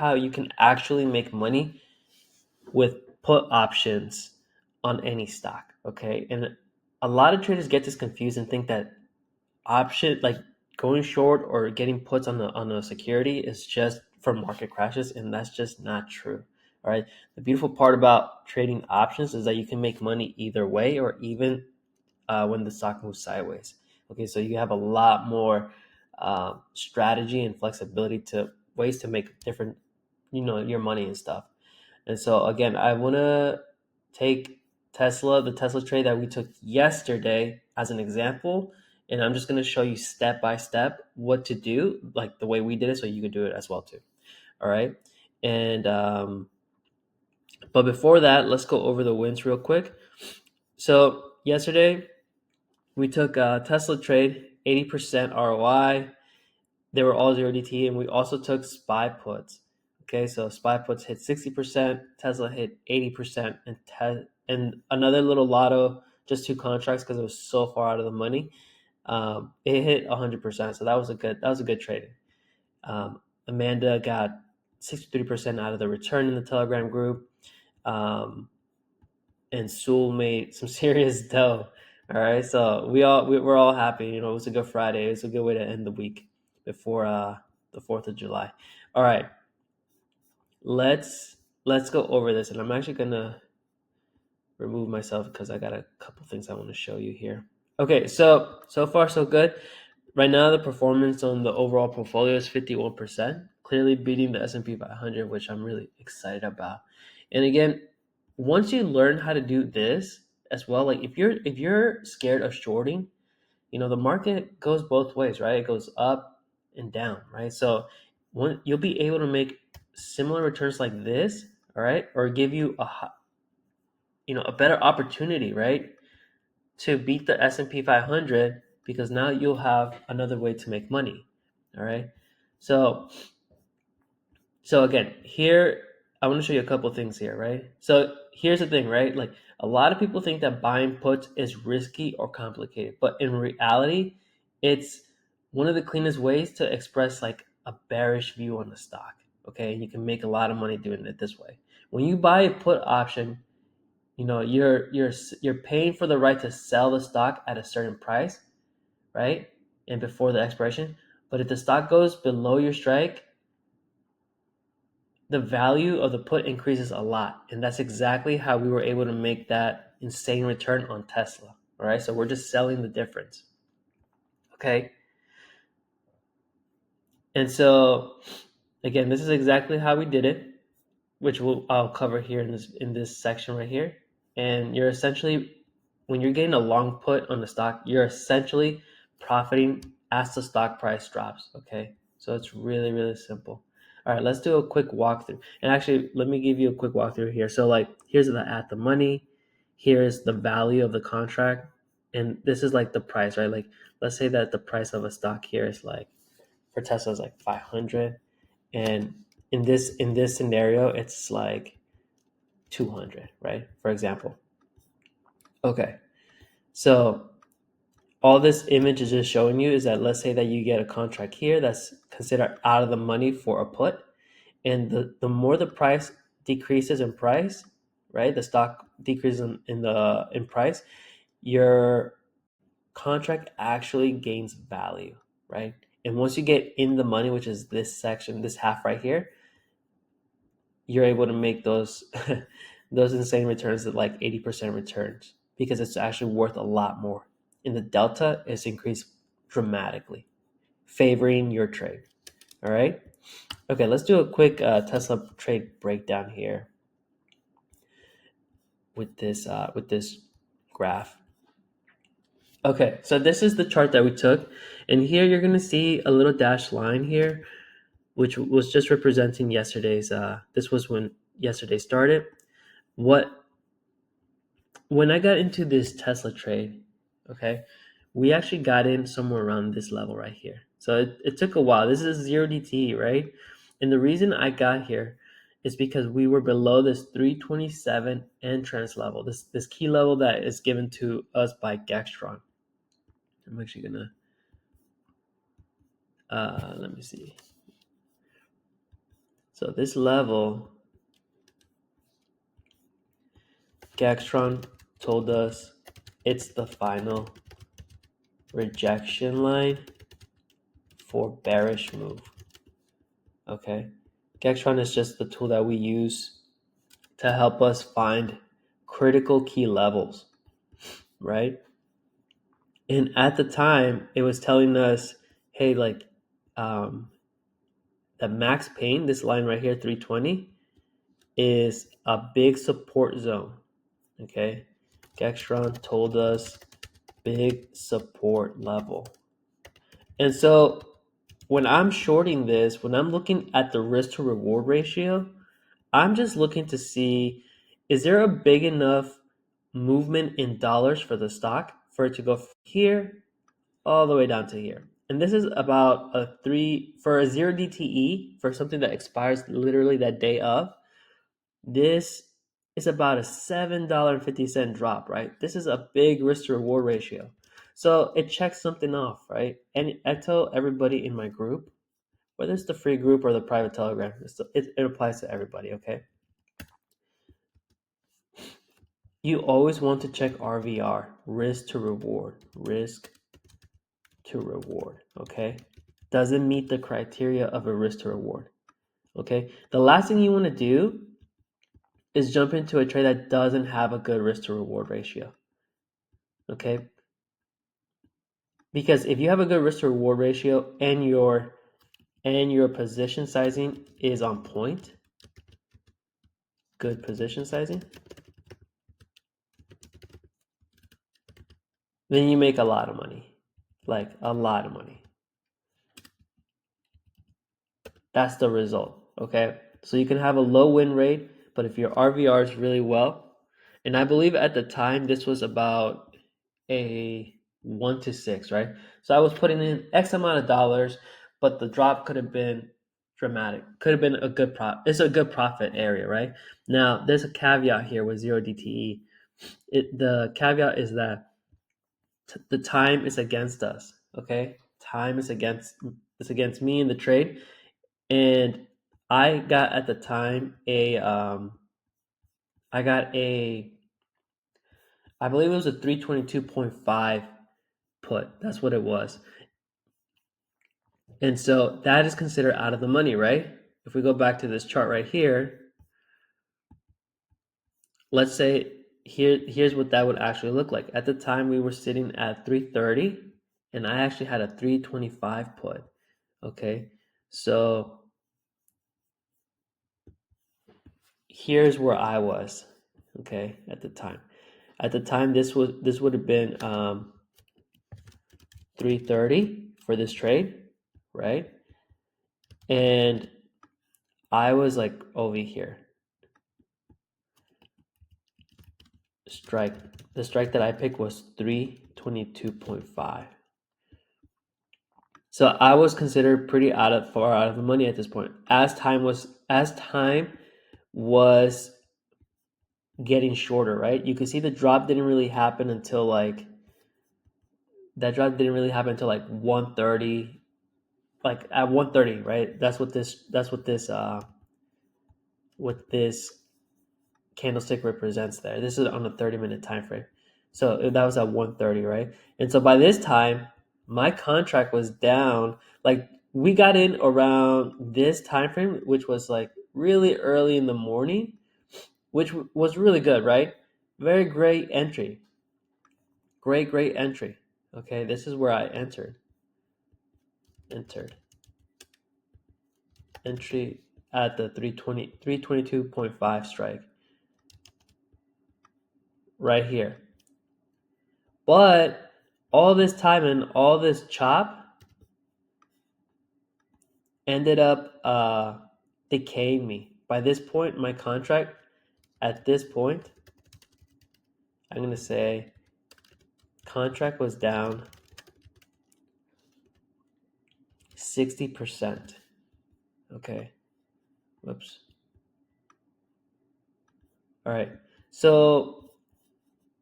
how you can actually make money with put options on any stock. Okay, and a lot of traders get this confused and think that option like going short or getting puts on a security is just for market crashes, and that's just not true. All right, the beautiful part about trading options is that you can make money either way, or even when the stock moves sideways. Okay, so you have a lot more strategy and flexibility to ways to make different, your money and stuff. And so again, I want to take the Tesla trade that we took yesterday as an example, and I'm just going to show you step by step what to do, like the way we did it, so you can do it as well too. All right, and but before that, let's go over the wins real quick. So yesterday we took a Tesla trade, 80% ROI. They were all 0 DT, and we also took SPY puts. Okay, so SPY puts hit 60%, Tesla hit 80%, and another little lotto, just 2 contracts because it was so far out of the money. It hit 100%, so that was a good trade. Amanda got 63% out of the return in the Telegram group, and Sewell made some serious dough. All right, so we're all happy. It was a good Friday. It was a good way to end the week before the 4th of July. All right, let's go over this, and I'm actually gonna remove myself because I got a couple things I want to show you here. Okay, so far so good. Right now, the performance on the overall portfolio is 51%, clearly beating the S&P 500, which I'm really excited about. And again, once you learn how to do this as well, like if you're scared of shorting, the market goes both ways, right? It goes up and down, right? So you'll be able to make similar returns like this, all right, or give you a better opportunity, right, to beat the S&P 500, because now you'll have another way to make money. All right. So again, here I want to show you a couple things here, right? So here's the thing, right? Like a lot of people think that buying puts is risky or complicated, but in reality, it's one of the cleanest ways to express like a bearish view on the stock. Okay, and you can make a lot of money doing it this way. When you buy a put option, you're paying for the right to sell the stock at a certain price, right? And before the expiration. But if the stock goes below your strike, the value of the put increases a lot. And that's exactly how we were able to make that insane return on Tesla. All right. So we're just selling the difference. Okay. And so again, this is exactly how we did it, which I'll cover here in this section right here. And you're essentially, when you're getting a long put on the stock, you're essentially profiting as the stock price drops. Okay, so it's really, really simple. All right, let's do a quick walkthrough. And actually, let me give you a quick walkthrough here. So like, here's the at the money, here's the value of the contract, and this is like the price, right? Like, let's say that the price of a stock here is like, for Tesla is like 500, and in this scenario, it's like 200, right? For example. Okay, so all this image is just showing you is that, let's say that you get a contract here that's considered out of the money for a put, and the more the price decreases in price, right? The stock decreases in price, your contract actually gains value, right? And once you get in the money, which is this section, this half right here, you're able to make those those insane returns at like 80% returns, because it's actually worth a lot more. And the delta is increased dramatically, favoring your trade. All right. Okay, let's do a quick Tesla trade breakdown here with this graph. Okay, so this is the chart that we took, and here you're gonna see a little dashed line here, which was just representing yesterday's. This was when yesterday started. When I got into this Tesla trade, okay, we actually got in somewhere around this level right here. So it took a while. This is 0 DT, right? And the reason I got here is because we were below this 327 entrance level, this key level that is given to us by Gextron. I'm actually gonna let me see. So this level, Gextron told us it's the final rejection line for bearish move. Okay, Gextron is just the tool that we use to help us find critical key levels, right? And at the time, it was telling us, hey, like the max pain, this line right here, 320, is a big support zone. Okay, Gextron told us big support level. And so when I'm shorting this, when I'm looking at the risk to reward ratio, I'm just looking to see, is there a big enough movement in dollars for the stock for it to go from here all the way down to here? And this is about for a 0 DTE, for something that expires literally that day of. This is about a $7.50 drop, right? This is a big risk to reward ratio. So it checks something off, right? And I tell everybody in my group, whether it's the free group or the private Telegram, it applies to everybody, okay? You always want to check RVR, risk to reward, okay? Doesn't meet the criteria of a risk to reward, okay? The last thing you want to do is jump into a trade that doesn't have a good risk to reward ratio, okay? Because if you have a good risk to reward ratio and your position sizing is on point, good position sizing, then you make a lot of money, like a lot of money. That's the result, okay? So you can have a low win rate, but if your RVR is really well, and I believe at the time this was about a 1 to 6, right? So I was putting in X amount of dollars, but the drop could have been dramatic. Could have been a good profit. It's a good profit area, right? Now, there's a caveat here with 0 DTE. The caveat is that the time is against us, okay? Time is against me in the trade. And I got at the time I believe it was a 322.5 put. That's what it was. And so that is considered out of the money, right? If we go back to this chart right here, let's say here's what that would actually look like. At the time we were sitting at 330 and I actually had a 325 put. Okay? So here's where I was, okay, at the time. At the time, this would have been 330 for this trade, right? And I was like over here. The strike that I picked was 322.5. So I was considered pretty far out of the money at this point. As time was getting shorter, right? You can see the drop didn't really happen until like 130, like at 130, right? That's what this candlestick represents there. This is on a 30-minute time frame. So that was at 130, right? And so by this time, my contract was down. Like we got in around this time frame, which was like really early in the morning, which was really good, right? Very great entry. Great entry. Okay, this is where I entered. Entry at the 322.5 strike. Right here. But all this time and all this chop ended up decaying me. By this point, my contract, at this point, I'm going to say contract was down 60%. Okay. Whoops. All right. So,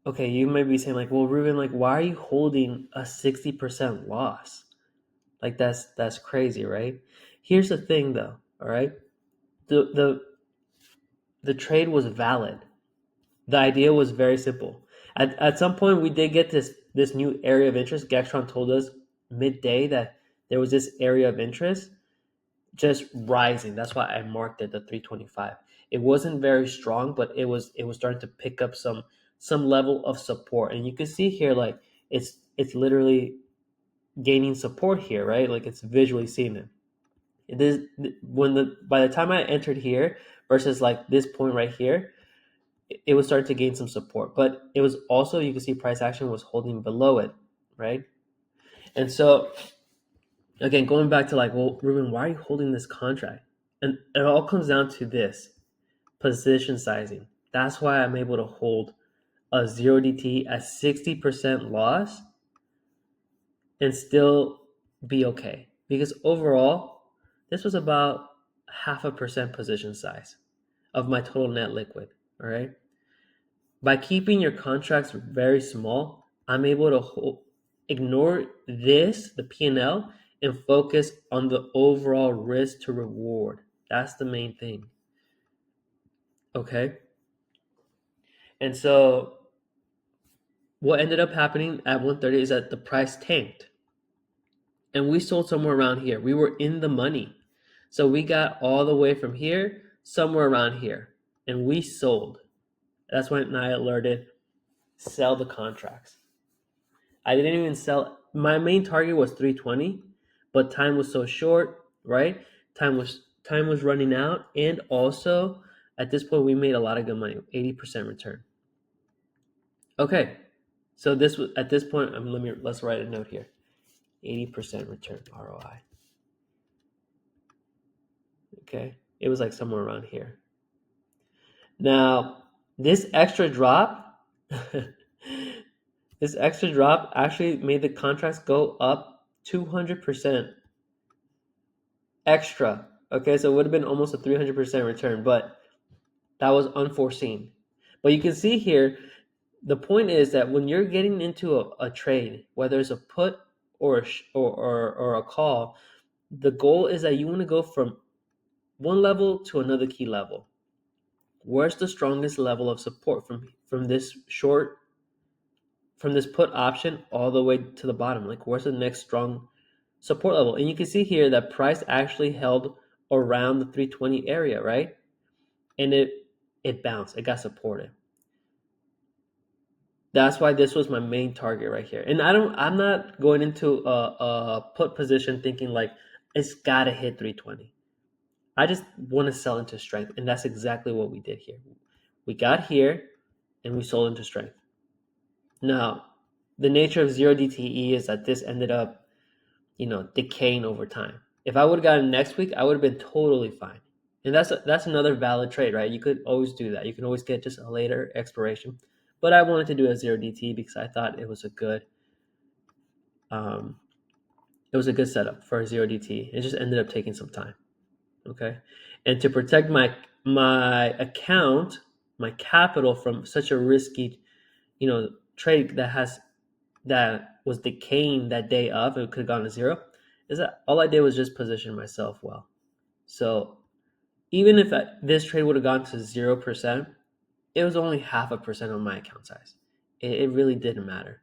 okay, you might be saying like, well, Ruben, like, why are you holding a 60% loss? Like that's crazy, right? Here's the thing though, all right? the the trade was valid. The idea was very simple. At some point, we did get this new area of interest. Gextron told us midday that there was this area of interest just rising. That's why I marked it the 325. It wasn't very strong, but it was starting to pick up some level of support. And you can see here, like it's literally gaining support here, right? Like it's visually seeing it. It is when the by the time I entered here versus like this point right here, it was starting to gain some support. But it was also, you can see price action was holding below it, right? And so again, going back to like, well, Ruben, why are you holding this contract? And it all comes down to this position sizing. That's why I'm able to hold a 0DT at 60% loss and still be okay. Because overall, this was about 0.5% position size of my total net liquid. All right. By keeping your contracts very small, I'm able to ignore this, the P&L, and focus on the overall risk to reward. That's the main thing. Okay. And so what ended up happening at 130 is that the price tanked. And we sold somewhere around here. We were in the money. So we got all the way from here, somewhere around here. And we sold. That's when I alerted, sell the contracts. I didn't even sell. My main target was 320, but time was so short, right? Time was running out, and also at this point we made a lot of good money, 80% return. Okay, so this was at this point. Let's write a note here. 80% return ROI. Okay, it was like somewhere around here. Now this extra drop. This extra drop actually made the contracts go up 200% extra. Okay, so it would have been almost a 300% return, but that was unforeseen. But you can see here, the point is that when you're getting into a trade, whether it's a put or a call, the goal is that you want to go from one level to another key level. Where's the strongest level of support from this put option all the way to the bottom? Like, where's the next strong support level? And you can see here that price actually held around the 320 area, right? And it bounced. It got supported. That's why this was my main target right here. And I'm not going into a put position thinking like it's gotta hit 320. I just want to sell into strength, and that's exactly what we did here. We got here and we sold into strength. Now, the nature of 0DTE is that this ended up, decaying over time. If I would have gotten next week, I would have been totally fine. And that's another valid trade, right? You could always do that. You can always get just a later expiration. But I wanted to do a 0DT because I thought it was a good setup for a 0DT. It just ended up taking some time. Okay. And to protect my account, my capital from such a risky, trade that was decaying that day of, it could have gone to zero, is that all I did was just position myself well. So even if this trade would have gone to 0%, it was only 0.5% on my account size. It really didn't matter,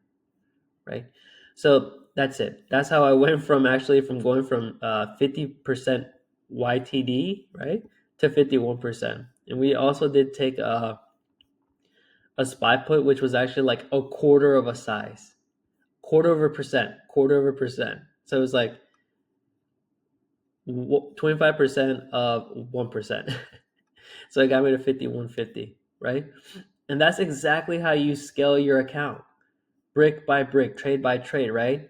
right? So that's it. That's how I went from going from 50% YTD, right, to 51%. And we also did take a SPY put, which was actually like a quarter of a size, quarter of a percent. So it was like 25% of 1%. So it got me to 5150, right? And that's exactly how you scale your account, brick by brick, trade by trade, right?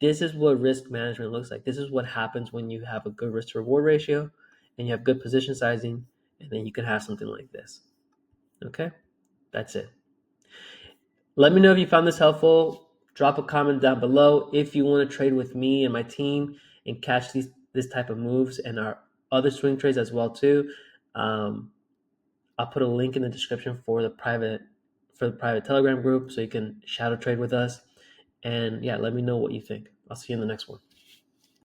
This is what risk management looks like. This is what happens when you have a good risk to reward ratio and you have good position sizing, and then you can have something like this. Okay? That's it. Let me know if you found this helpful. Drop a comment down below if you want to trade with me and my team and catch this type of moves and our other swing trades as well too. I'll put a link in the description for the private Telegram group so you can shadow trade with us. And yeah, let me know what you think. I'll see you in the next one.